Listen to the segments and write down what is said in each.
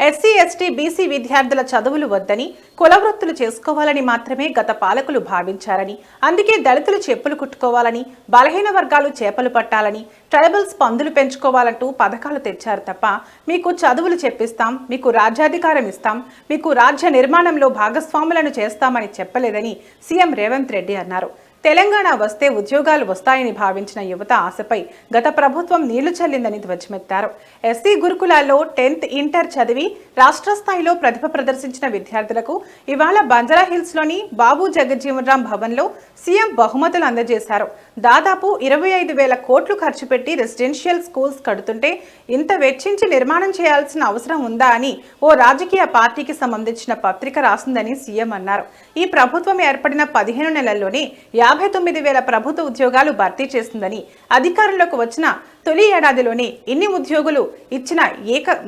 SC, ST, BC విద్యార్థుల చదువులు వద్దని, కులవృత్తులు చేసుకోవాలని మాత్రమే గత పాలకులు భావించారని, అందుకే దళితులు చెప్పులు కుట్టుకోవాలని, బలహీన వర్గాలు చేపలు పట్టాలని, ట్రైబల్స్ పందులు పెంచుకోవాలంటూ పథకాలు తెచ్చారు తప్ప మీకు చదువులు చెప్పిస్తాం, మీకు రాజ్యాధికారం ఇస్తాం, మీకు రాజ్య నిర్మాణంలో భాగస్వాములను చేస్తామని చెప్పలేదని సీఎం రేవంత్ రెడ్డి అన్నారు. తెలంగాణ వస్తే ఉద్యోగాలు వస్తాయని భావించిన యువత ఆశపై గత ప్రభుత్వం నీళ్లు చల్లిందని ధ్వజమెత్తారు. ఎస్సీ గురుకులాల్లో 10th, ఇంటర్ చదివి రాష్ట్ర స్థాయిలో ప్రతిభ ప్రదర్శించిన విద్యార్థులకు ఇవాళ బంజారాహిల్స్లోని బాబు జగజ్జీవన్రామ్ భవన్లో సీఎం బహుమతులు అందజేశారు. దాదాపు 25,000 కోట్లు ఖర్చు పెట్టి రెసిడెన్షియల్ స్కూల్స్ కడుతుంటే ఇంత వెచ్చించి నిర్మాణం చేయాల్సిన అవసరం ఉందా అని ఓ రాజకీయ పార్టీకి సంబంధించిన పత్రిక రాసిందని సీఎం అన్నారు. ఈ ప్రభుత్వం ఏర్పడిన 15 నెలల్లోనే 59,000 ప్రభుత్వ ఉద్యోగాలు భర్తీ చేస్తుందని, అధికారంలోకి వచ్చిన తొలి ఏడాదిలోనే ఇన్ని ఉద్యోగులు ఇచ్చిన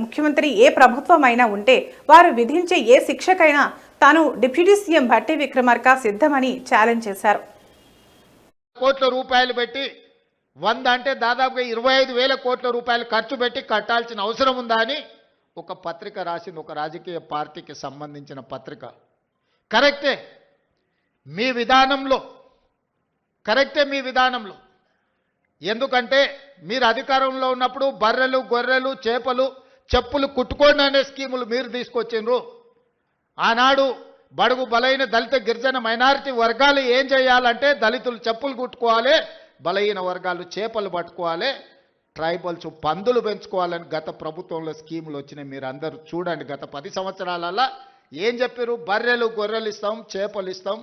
ముఖ్యమంత్రి ఏ ప్రభుత్వమైనా ఉంటే వారు విధించే ఏ శిక్షకైనా తాను డిప్యూటీ సీఎం భట్టి విక్రమార్క సిద్ధమని ఛాలెంజ్ చేశారు. కోట్ల రూపాయలు పెట్టి 100 అంటే దాదాపుగా 25,000 కోట్ల రూపాయలు ఖర్చు పెట్టి కట్టాల్సిన అవసరం ఉందా అని ఒక పత్రిక రాసింది, ఒక రాజకీయ పార్టీకి సంబంధించిన పత్రిక. కరెక్టే మీ విధానంలో, ఎందుకంటే మీరు అధికారంలో ఉన్నప్పుడు బర్రెలు, గొర్రెలు, చేపలు, చెప్పులు కుట్టుకోండి అనే స్కీములు మీరు తీసుకొచ్చిండ్రు. ఆనాడు బడుగు బలైన దళిత గిరిజన మైనారిటీ వర్గాలు ఏం చేయాలంటే దళితులు చెప్పులు కుట్టుకోవాలి, బలహీన వర్గాలు చేపలు పట్టుకోవాలి, ట్రైబల్స్ పందులు పెంచుకోవాలని గత ప్రభుత్వంలో స్కీములు వచ్చినాయి. మీరు అందరూ చూడండి, గత 10 సంవత్సరాలలో ఏం చెప్పారు? బర్రెలు, గొర్రెలు ఇస్తాం, చేపలు ఇస్తాం,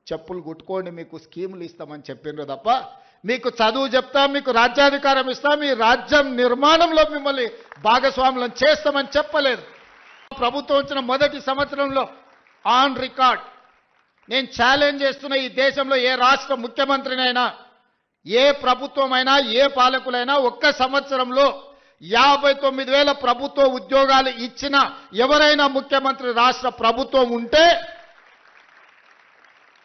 చెప్పులు కుట్టుకోండి, మీకు స్కీములు ఇస్తామని చెప్పిండ్రు తప్ప మీకు చదువు చెప్తాం, మీకు రాజ్యాధికారం ఇస్తాం, ఈ రాజ్యం నిర్మాణంలో మిమ్మల్ని భాగస్వాములను చేస్తామని చెప్పలేదు. ప్రభుత్వం వచ్చిన మొదటి సంవత్సరంలో ఆన్ రికార్డ్ నేను ఛాలెంజ్ చేస్తున్న, ఈ దేశంలో ఏ రాష్ట్ర ముఖ్యమంత్రినైనా, ఏ ప్రభుత్వమైనా, ఏ పాలకులైనా ఒక్క సంవత్సరంలో 59,000 ప్రభుత్వ ఉద్యోగాలు ఇచ్చిన ఎవరైనా ముఖ్యమంత్రి రాష్ట్ర ప్రభుత్వం ఉంటే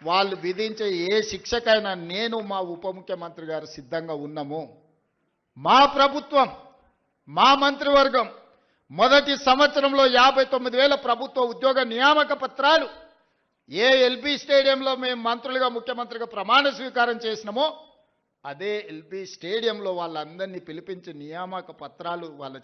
వాళ్ళు విధించే ఏ శిక్షకైనా నేను, మా ఉప ముఖ్యమంత్రి గారు సిద్ధంగా ఉన్నాము. మా ప్రభుత్వం, మా మంత్రివర్గం మొదటి సంవత్సరంలో 59,000 ప్రభుత్వ ఉద్యోగ నియామక పత్రాలు ఏ ఎల్బీ స్టేడియంలో మేము మంత్రులుగా, ముఖ్యమంత్రిగా ప్రమాణ స్వీకారం చేసినామో అదే ఎల్బీ స్టేడియంలో వాళ్ళందరినీ పిలిపించి నియామక పత్రాలు వాళ్ళ